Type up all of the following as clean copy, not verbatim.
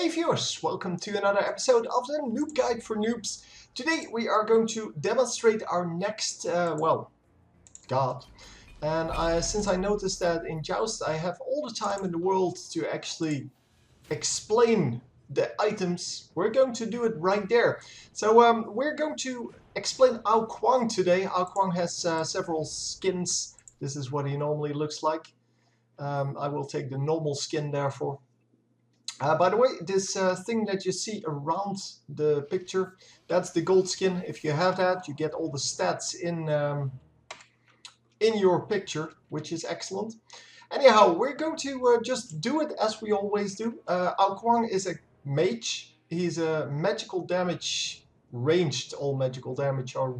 Hey viewers, welcome to another episode of the Noob Guide for Noobs. Today we are going to demonstrate our next, god. And since I noticed that in Joust I have all the time in the world to actually explain the items, we're going to do it right there. So we're going to explain Ao Kuang today. Ao Kuang has several skins. This is what he normally looks like. I will take the normal skin therefore. By the way, this thing that you see around the picture, that's the gold skin. If you have that, you get all the stats in your picture, which is excellent. Anyhow, we're going to just do it as we always do. Ao Kuang is a mage. He's a magical damage ranged. All magical damage are,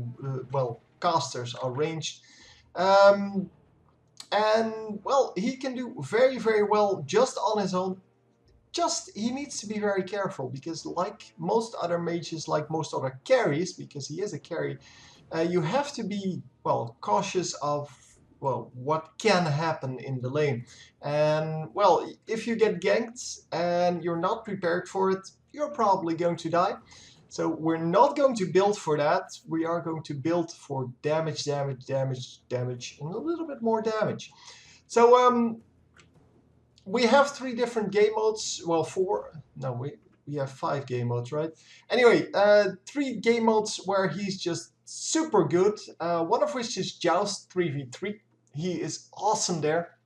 well, casters are ranged. And, well, he can do very, very well just on his own. Just, he needs to be very careful because like most other mages, like most other carries, because he is a carry, you have to be, well, cautious of, well, what can happen in the lane. And, well, if you get ganked and you're not prepared for it, you're probably going to die. So we're not going to build for that. We are going to build for damage, damage, damage, damage, and a little bit more damage. So, we have 3 different game modes. Well, 4. No, we have 5 game modes, right? Anyway, 3 game modes where he's just super good. One of which is Joust 3v3. He is awesome there.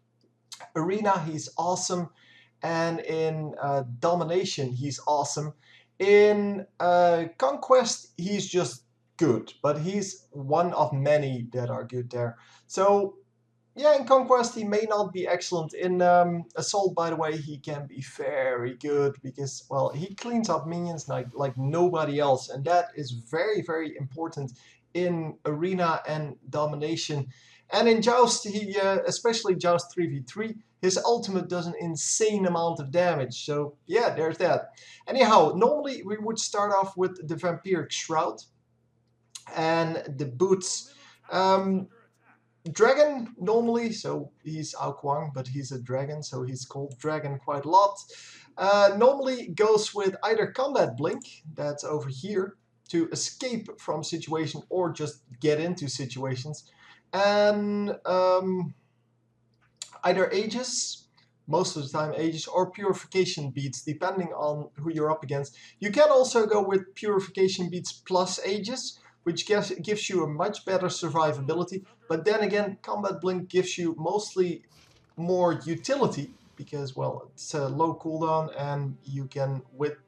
Arena, he's awesome. And in Domination, he's awesome. In Conquest, he's just good. But he's one of many that are good there. So yeah, in Conquest he may not be excellent. In Assault, by the way, he can be very good because, well, he cleans up minions like nobody else. And that is very, very important in Arena and Domination. And in Joust, he, especially Joust 3v3, his ultimate does an insane amount of damage. So yeah, there's that. Anyhow, normally we would start off with the Vampiric Shroud and the boots. Dragon normally, so he's Ao Kuang, but he's a dragon, so he's called dragon quite a lot. Normally goes with either combat blink, that's over here, to escape from situation or just get into situations, and either Aegis, most of the time Aegis, or Purification Beads, depending on who you're up against. You can also go with Purification Beads plus Aegis, which gives you a much better survivability. But then again, Combat Blink gives you mostly more utility because, well, it's a low cooldown and you can, with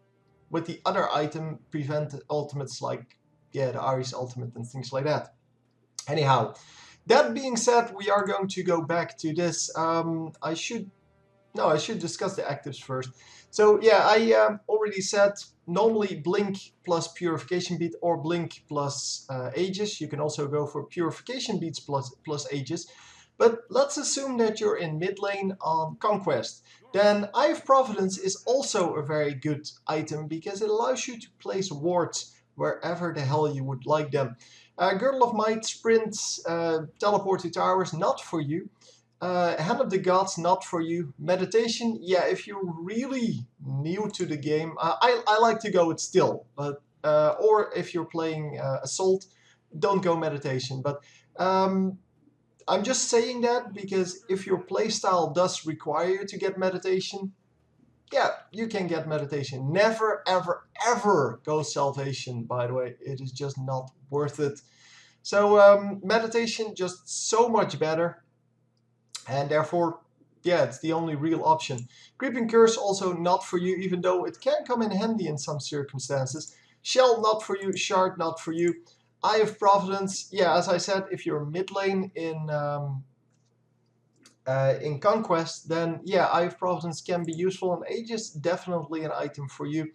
the other item, prevent ultimates like, yeah, the Ares ultimate and things like that. Anyhow, that being said, we are going to go back to this. I should discuss the actives first. So yeah, I already said normally Blink plus Purification Bead or Blink plus Aegis. You can also go for Purification Beads plus Aegis. But let's assume that you're in mid lane on Conquest. Then Eye of Providence is also a very good item because it allows you to place wards wherever the hell you would like them. Girdle of Might, Sprint, Teleport to Towers, not for you. Hand of the Gods, not for you. Meditation, yeah, if you're really new to the game, I like to go with Still, but or if you're playing Assault, don't go Meditation. But I'm just saying that because if your playstyle does require you to get Meditation, yeah, you can get Meditation. Never, ever, ever go Salvation, by the way. It is just not worth it. So Meditation, just so much better. And therefore, yeah, it's the only real option. Creeping Curse also not for you, even though it can come in handy in some circumstances. Shell not for you, Shard not for you. Eye of Providence, yeah, as I said, if you're mid lane in Conquest, then yeah, Eye of Providence can be useful, and Aegis definitely an item for you.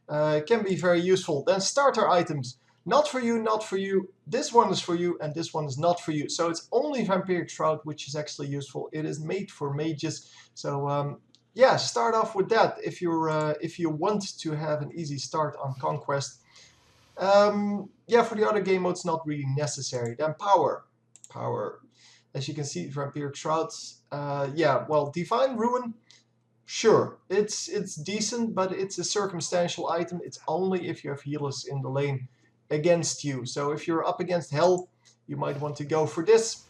Can be very useful. Then starter items. Not for you, not for you. This one is for you, and this one is not for you. So it's only Vampiric Shroud, which is actually useful. It is made for mages. So yeah, start off with that if you want to have an easy start on Conquest. Yeah, for the other game modes, not really necessary. Then power. As you can see, Vampiric Shrouds. Yeah, well, Divine Ruin. Sure, it's decent, but it's a circumstantial item. It's only if you have healers in the lane against you. So if you're up against Hell, you might want to go for this.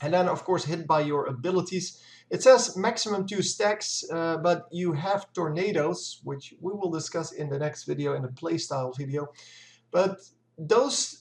And then, of course, hit by your abilities. It says maximum 2 stacks, but you have tornadoes, which we will discuss in the next video, in the playstyle video. But those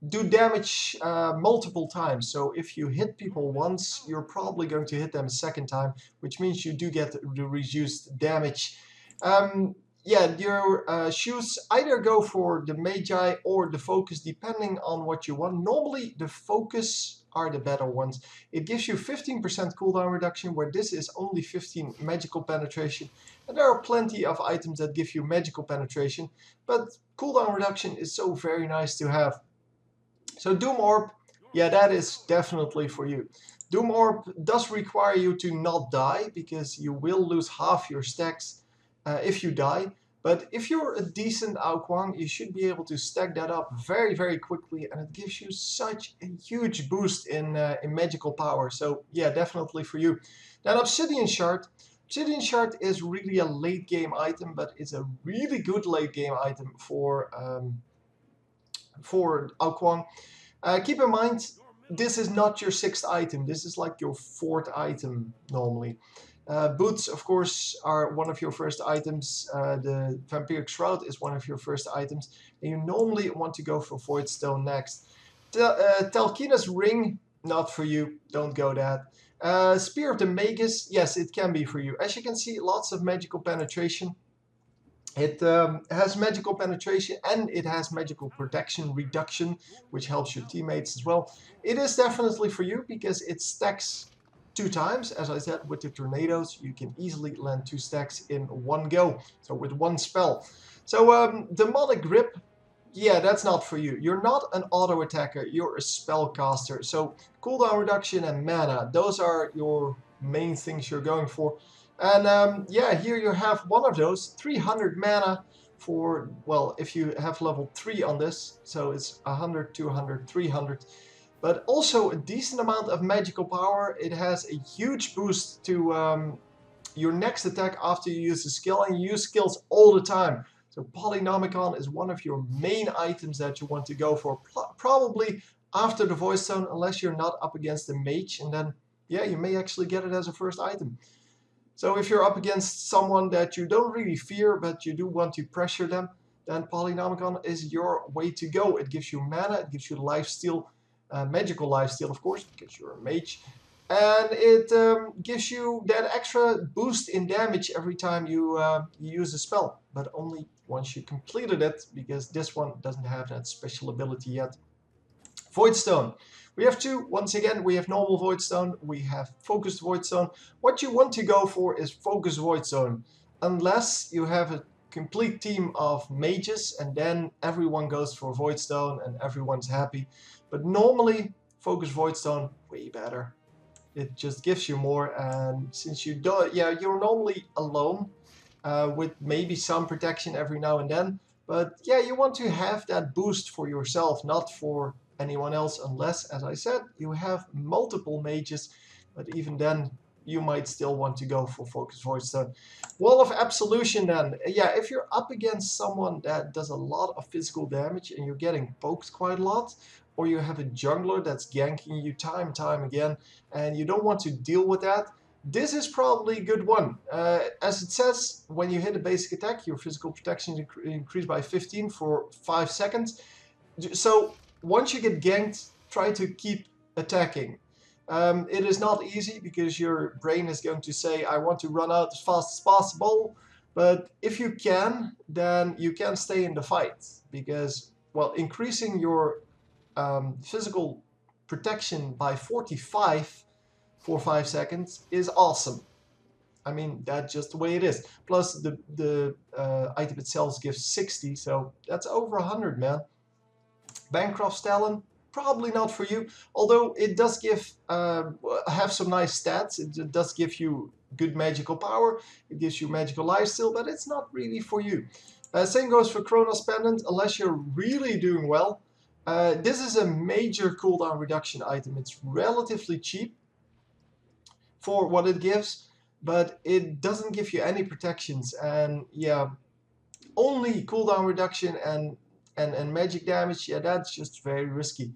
do damage multiple times. So if you hit people once, you're probably going to hit them a second time, which means you do get the reduced damage. Yeah, your shoes either go for the magi or the focus, depending on what you want. Normally, the focus are the better ones. It gives you 15% cooldown reduction, where this is only 15 magical penetration. And there are plenty of items that give you magical penetration, but cooldown reduction is so very nice to have. So Doom Orb, yeah, that is definitely for you. Doom Orb does require you to not die, because you will lose half your stacks if you die. But if you're a decent Ao Kuang, you should be able to stack that up very, very quickly, and it gives you such a huge boost in magical power. So yeah, definitely for you. Then Obsidian Shard. Obsidian Shard is really a late game item, but it's a really good late game item for Ao Kuang. Keep in mind, this is not your 6th item. This is like your 4th item normally. Boots, of course, are one of your first items. The Vampiric Shroud is one of your first items. And you normally want to go for Voidstone next. Talkena's Ring, not for you. Don't go that. Spear of the Magus, yes, it can be for you. As you can see, lots of magical penetration. It has magical penetration and it has magical protection reduction, which helps your teammates as well. It is definitely for you because it stacks 2 times. As I said, with the tornadoes, you can easily land 2 stacks in one go, so with one spell. So Demonic Grip, yeah, that's not for you. You're not an auto attacker, you're a spellcaster. So cooldown reduction and mana, those are your main things you're going for. And yeah, here you have one of those, 300 mana for, well, if you have level 3 on this, so it's 100, 200, 300. But also a decent amount of magical power. It has a huge boost to your next attack after you use a skill, and you use skills all the time. So Polynomicon is one of your main items that you want to go for, probably after the Void Stone, unless you're not up against the mage, and then, yeah, you may actually get it as a first item. So if you're up against someone that you don't really fear, but you do want to pressure them, then Polynomicon is your way to go. It gives you mana, it gives you lifesteal, magical lifesteal, of course, because you're a mage. And it gives you that extra boost in damage every time you use a spell, but only once you completed it, because this one doesn't have that special ability yet. Voidstone. We have 2. Once again, we have normal Voidstone, we have focused Voidstone. What you want to go for is focused Voidstone, unless you have a complete team of mages, and then everyone goes for Voidstone and everyone's happy. But normally, focused Voidstone, way better. It just gives you more, and since you don't, yeah, you're normally alone with maybe some protection every now and then. But yeah, you want to have that boost for yourself, not for anyone else, unless, as I said, you have multiple mages. But even then, you might still want to go for Focus Voidstone. Wall of Absolution then. Yeah, if you're up against someone that does a lot of physical damage and you're getting poked quite a lot, or you have a jungler that's ganking you time and time again, and you don't want to deal with that, this is probably a good one. As it says, when you hit a basic attack, your physical protection is increased by 15 for 5 seconds. So once you get ganked, try to keep attacking. It is not easy because your brain is going to say, I want to run out as fast as possible. But if you can, then you can stay in the fight. Because, well, increasing your physical protection by 45 for 5 seconds is awesome. I mean, that's just the way it is. Plus, the item itself gives 60, so that's over 100, man. Bancroft's Talon, probably not for you. Although it does give have some nice stats. It does give you good magical power. It gives you magical lifesteal, but it's not really for you. Same goes for Chronos Pendant, unless you're really doing well. This is a major cooldown reduction item. It's relatively cheap for what it gives. but it doesn't give you any protections, and yeah, only cooldown reduction and magic damage. Yeah, that's just very risky.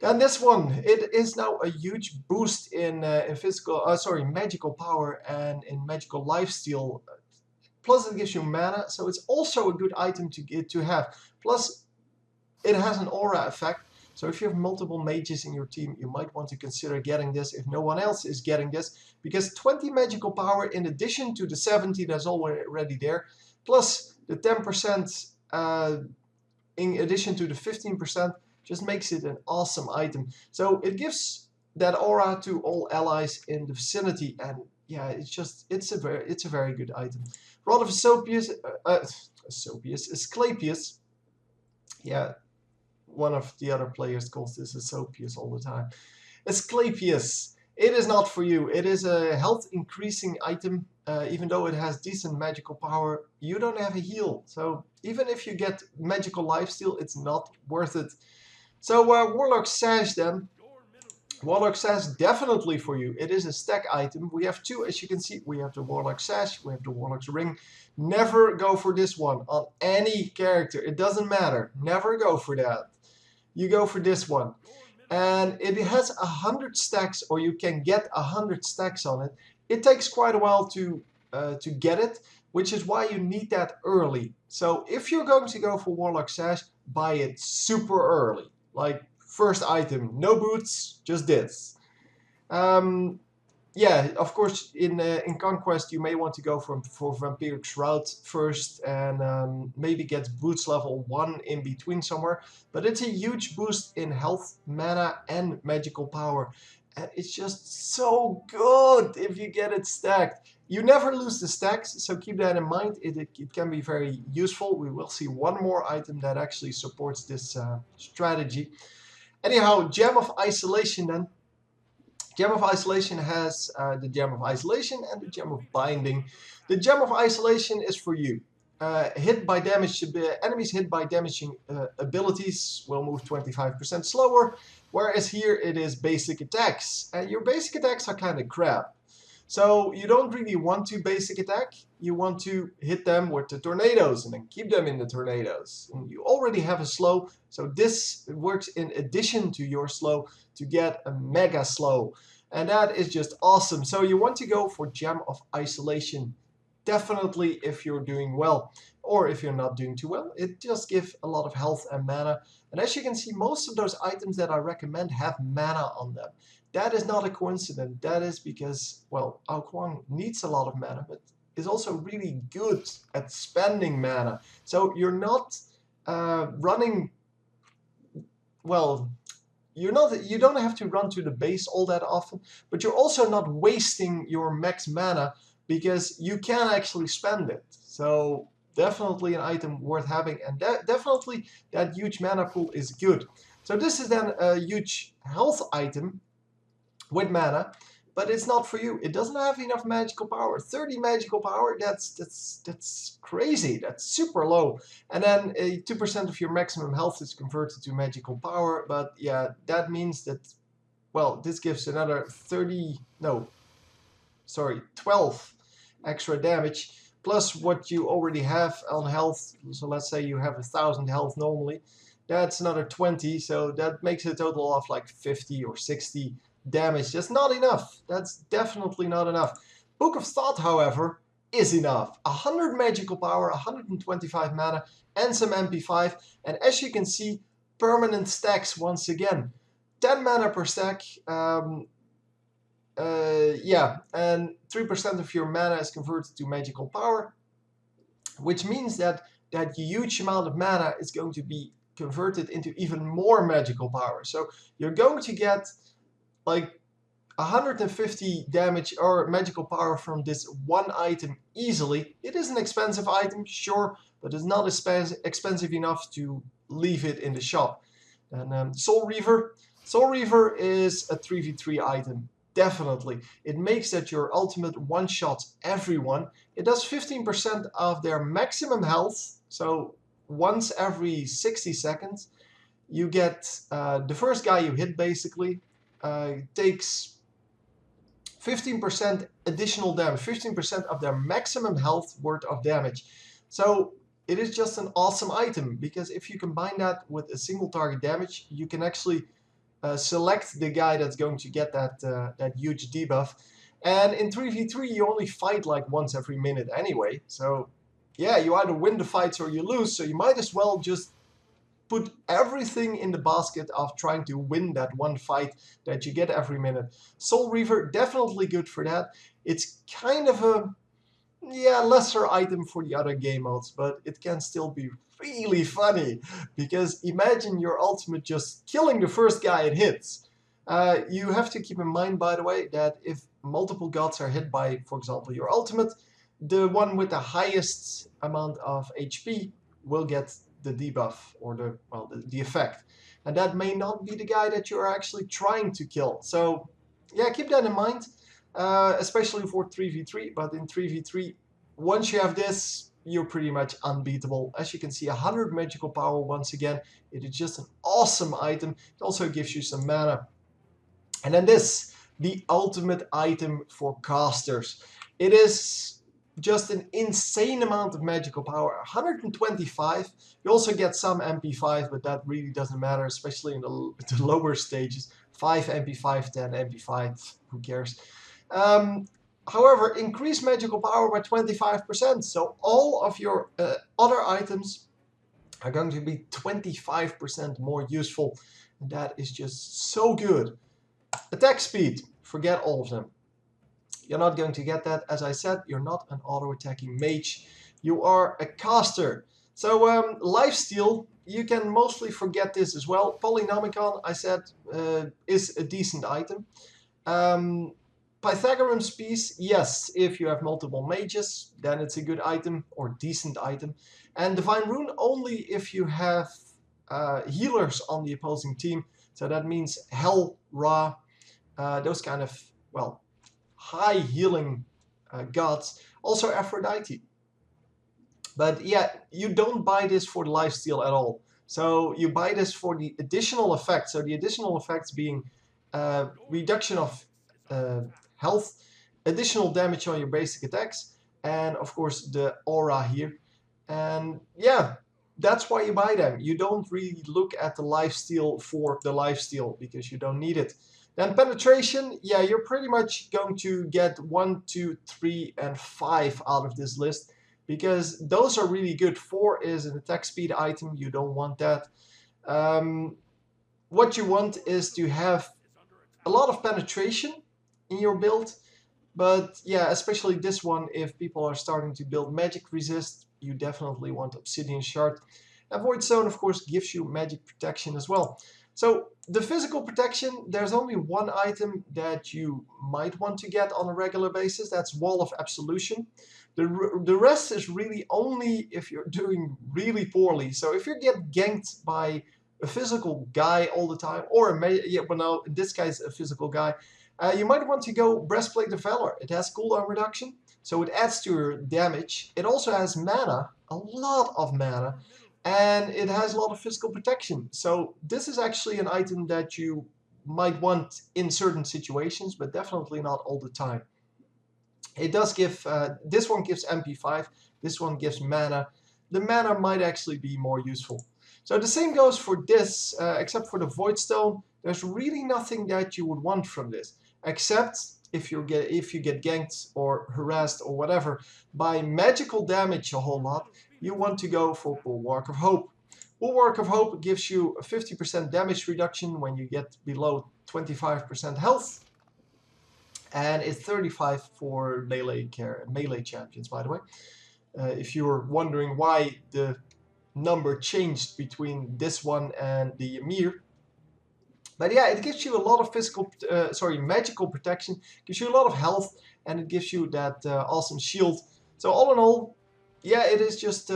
And this one, it is now a huge boost in magical power and in magical lifesteal. Plus, it gives you mana, so it's also a good item to have. Plus, it has an aura effect. So if you have multiple mages in your team, you might want to consider getting this if no one else is getting this, because 20 magical power in addition to the 70 that's already there, plus the 10% in addition to the 15%, just makes it an awesome item. So it gives that aura to all allies in the vicinity, and yeah, it's a very good item. Rod of Asclepius. Yeah, one of the other players calls this Asclepius all the time. Asclepius. It is not for you. It is a health increasing item. Even though it has decent magical power, you don't have a heal. So even if you get magical lifesteal, it's not worth it. So Warlock Sash then. Warlock Sash definitely for you. It is a stack item. We have two, as you can see. We have the Warlock Sash, we have the Warlock's Ring. Never go for this one on any character. It doesn't matter. Never go for that. You go for this one. And it has 100 stacks, or you can get 100 stacks on it. It takes quite a while to get it, which is why you need that early. So if you're going to go for Warlock Sash, buy it super early. Like first item, no boots, just this. Yeah, of course, in Conquest, you may want to go for Vampiric Shroud first and maybe get boots level 1 in between somewhere. But it's a huge boost in health, mana, and magical power. And it's just so good if you get it stacked. You never lose the stacks, so keep that in mind. It can be very useful. We will see one more item that actually supports this strategy. Anyhow, Gem of Isolation then. Gem of Isolation has the Gem of Isolation and the Gem of Binding. The Gem of Isolation is for you. Enemies hit by damaging abilities will move 25% slower, whereas here it is basic attacks. And your basic attacks are kind of crap. So you don't really want to basic attack. You want to hit them with the tornadoes and then keep them in the tornadoes. And you already have a slow, so this works in addition to your slow to get a mega slow. And that is just awesome. So you want to go for Gem of Isolation. Definitely if you're doing well. Or if you're not doing too well, it just gives a lot of health and mana. And as you can see, most of those items that I recommend have mana on them. That is not a coincidence. That is because, well, Ao Kuang needs a lot of mana, but is also really good at spending mana. So you're not running, well, you don't have to run to the base all that often, but you're also not wasting your max mana because you can actually spend it. So definitely an item worth having, and definitely that huge mana pool is good. So this is then a huge health item with mana, but it's not for you. It doesn't have enough magical power. 30 magical power, that's crazy. That's super low. And then 2% of your maximum health is converted to magical power, but yeah, that means that, well, this gives another 12 extra damage, plus what you already have on health. So let's say you have 1,000 health normally. That's another 20, so that makes a total of like 50 or 60 damage. That's not enough. That's definitely not enough. Book of Thought, however, is enough. 100 magical power, 125 mana, and some MP5. And as you can see, permanent stacks once again. 10 mana per stack. Yeah, and 3% of your mana is converted to magical power, which means that that huge amount of mana is going to be converted into even more magical power. So you're going to get like 150 damage or magical power from this one item easily. It is an expensive item, sure, but it's not expensive enough to leave it in the shop. And Soul Reaver. Soul Reaver is a 3v3 item, definitely. It makes that your ultimate one-shots everyone. It does 15% of their maximum health, so once every 60 seconds. You get the first guy you hit basically takes 15% additional damage, 15% of their maximum health worth of damage. So it is just an awesome item, because if you combine that with a single target damage, you can actually select the guy that's going to get that huge debuff. And in 3v3 you only fight like once every minute anyway, so yeah, you either win the fights or you lose, so you might as well just put everything in the basket of trying to win that one fight that you get every minute. Soul Reaver, definitely good for that. It's kind of a lesser item for the other game modes, but it can still be really funny, because imagine your ultimate just killing the first guy it hits. You have to keep in mind, by the way, that if multiple gods are hit by, for example, your ultimate, the one with the highest amount of HP will get the debuff, or the effect. And that may not be the guy that you're actually trying to kill. So yeah, keep that in mind, especially for 3v3. But in 3v3, once you have this, you're pretty much unbeatable. As you can see, 100 magical power once again. It is just an awesome item. It also gives you some mana. And then this, the ultimate item for casters. It is just an insane amount of magical power, 125. You also get some MP5, but that really doesn't matter, especially in the lower stages. 5 MP5, 10 MP5, who cares? However, increase magical power by 25%, so all of your other items are going to be 25% more useful, and that is just so good. Attack speed, forget all of them. You're not going to get that. As I said, you're not an auto-attacking mage. You are a caster. So lifesteal, you can mostly forget this as well. Polynomicon, I said, is a decent item. Pythagorean's piece, yes, if you have multiple mages, then it's a good item or decent item. And Divine Rune only if you have healers on the opposing team. So that means Hell, Ra, those kind of, well, high healing gods. Also Aphrodite. But yeah, you don't buy this for the lifesteal at all. So you buy this for the additional effects. So the additional effects being reduction of health, additional damage on your basic attacks, and of course the aura here. And yeah, that's why you buy them. You don't really look at the lifesteal for the lifesteal, because you don't need it. Then penetration, yeah, you're pretty much going to get 1, 2, 3, and 5 out of this list, because those are really good. 4 is an attack speed item, you don't want that. What you want is to have a lot of penetration in your build, but yeah, especially this one, if people are starting to build magic resist, you definitely want Obsidian Shard. And Void Stone, of course, gives you magic protection as well. So the physical protection, there's only one item that you might want to get on a regular basis. That's Wall of Absolution. The rest is really only if you're doing really poorly. So if you get ganked by a physical guy all the time, or in this case a physical guy, you might want to go Breastplate of Valor. It has cooldown reduction, so it adds to your damage. It also has mana, a lot of mana, and it has a lot of physical protection. So this is actually an item that you might want in certain situations, but definitely not all the time. It does give, this one gives MP5, this one gives mana. The mana might actually be more useful. So the same goes for this, except for the Void Stone. There's really nothing that you would want from this, except if you get ganked or harassed or whatever by magical damage a whole lot, you want to go for Bulwark of Hope. Bulwark of Hope gives you a 50% damage reduction when you get below 25% health, and it's 35 for melee champions, by the way. If you're wondering why the number changed between this one and the Ymir. But yeah, it gives you a lot of magical protection, gives you a lot of health, and it gives you that awesome shield. So all in all, yeah, it is just,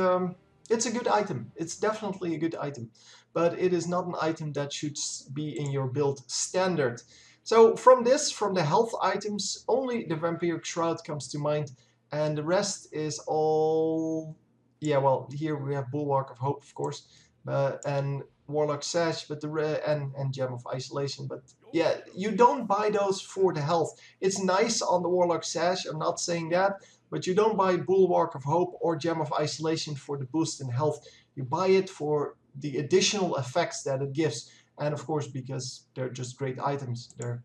it's a good item. It's definitely a good item. But it is not an item that should be in your build standard. So from the health items, only the Vampiric Shroud comes to mind, and the rest is all, yeah, well, here we have Bulwark of Hope, of course, and Warlock Sash, but and Gem of Isolation. But yeah, you don't buy those for the health. It's nice on the Warlock Sash, I'm not saying that, but you don't buy Bulwark of Hope or Gem of Isolation for the boost in health. You buy it for the additional effects that it gives, and of course because they're just great items. They're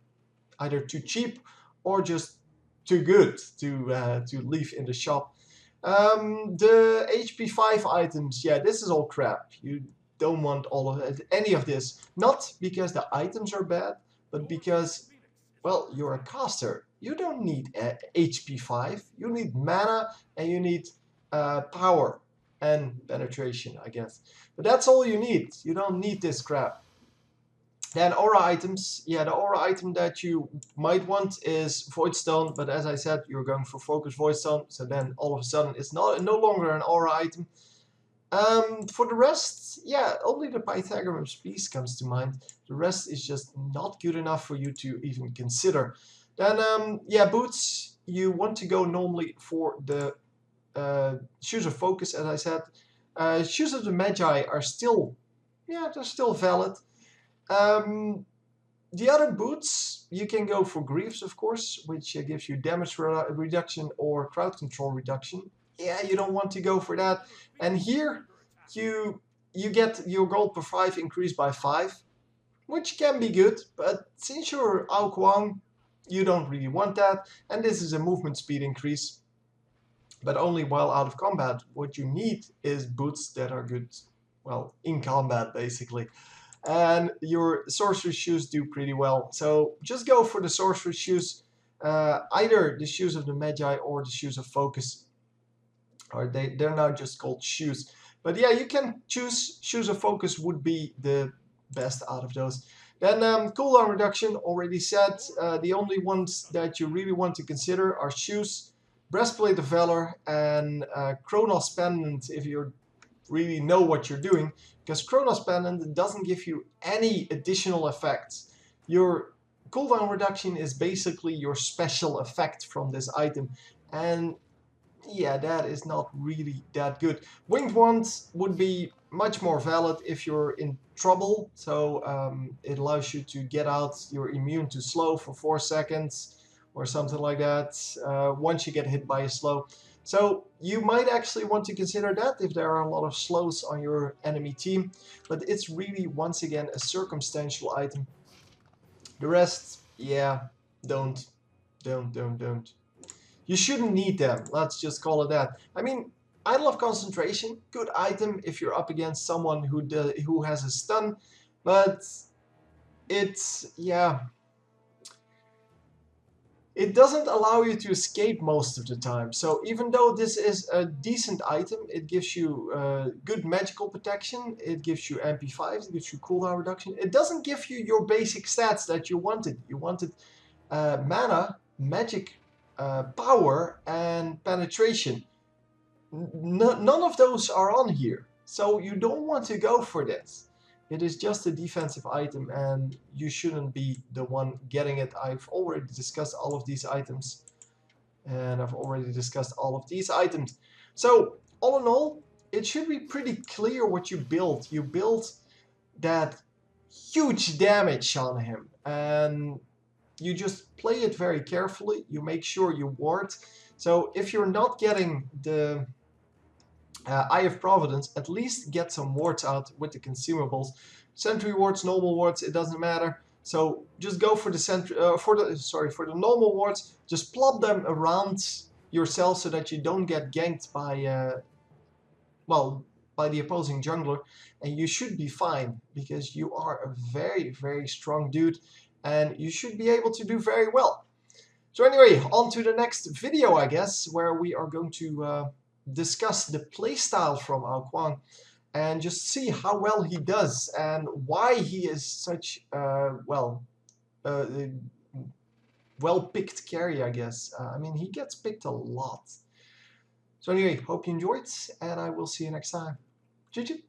either too cheap or just too good to leave in the shop. The HP 5 items, yeah, this is all crap. You don't want all of it, any of this. Not because the items are bad, but because, well, you're a caster. You don't need HP 5. You need mana and you need power and penetration, I guess. But that's all you need. You don't need this crap. Then aura items. Yeah, the aura item that you might want is Void Stone, but as I said, you're going for Focus Void Stone, so then all of a sudden it's no longer an aura item. For the rest, yeah, only the Pythagoras piece comes to mind. The rest is just not good enough for you to even consider. Then, yeah, boots. You want to go normally for the Shoes of Focus, as I said. Shoes of the Magi are still, yeah, they're still valid. The other boots, you can go for Greaves, of course, which gives you damage reduction or crowd control reduction. Yeah, you don't want to go for that. And here, you get your gold per 5 increased by 5, which can be good, but since you're Ao Kuang, you don't really want that. And this is a movement speed increase, but only while out of combat. What you need is boots that are good, well, in combat, basically. And your sorcery shoes do pretty well. So just go for the sorcery shoes, either the shoes of the Magi or the shoes of Focus. Or they're now just called shoes. But yeah, you can choose. Shoes of Focus would be the best out of those. Then cooldown reduction, already said. The only ones that you really want to consider are shoes, Breastplate of Valor, and Chronos Pendant if you really know what you're doing, because Chronos Pendant doesn't give you any additional effects. Your cooldown reduction is basically your special effect from this item, and yeah, that is not really that good. Winged Wand would be much more valid if you're in trouble, so it allows you to get out your immune to slow for 4 seconds or something like that once you get hit by a slow. So you might actually want to consider that if there are a lot of slows on your enemy team, but it's really, once again, a circumstantial item. The rest, yeah, don't. You shouldn't need them, let's just call it that. I mean, Idol of Concentration, good item if you're up against someone who has a stun, but it's, yeah, it doesn't allow you to escape most of the time. So even though this is a decent item, it gives you good magical protection, it gives you MP5, it gives you cooldown reduction. It doesn't give you your basic stats that you wanted. You wanted mana, magic power, and penetration. None of those are on here. So you don't want to go for this. It is just a defensive item and you shouldn't be the one getting it. I've already discussed all of these items. So all in all, it should be pretty clear what you build. You build that huge damage on him and you just play it very carefully. You make sure you ward. So if you're not getting the Eye of Providence, at least get some wards out with the consumables. Sentry wards, normal wards, it doesn't matter. So just go for the normal wards. Just plop them around yourself so that you don't get ganked by by the opposing jungler, and you should be fine because you are a very strong dude, and you should be able to do very well. So anyway, on to the next video, I guess, where we are going to discuss the playstyle from Ao Kuang and just see how well he does and why he is such well-picked carry, I guess. I mean, he gets picked a lot. So anyway, hope you enjoyed, and I will see you next time. GG.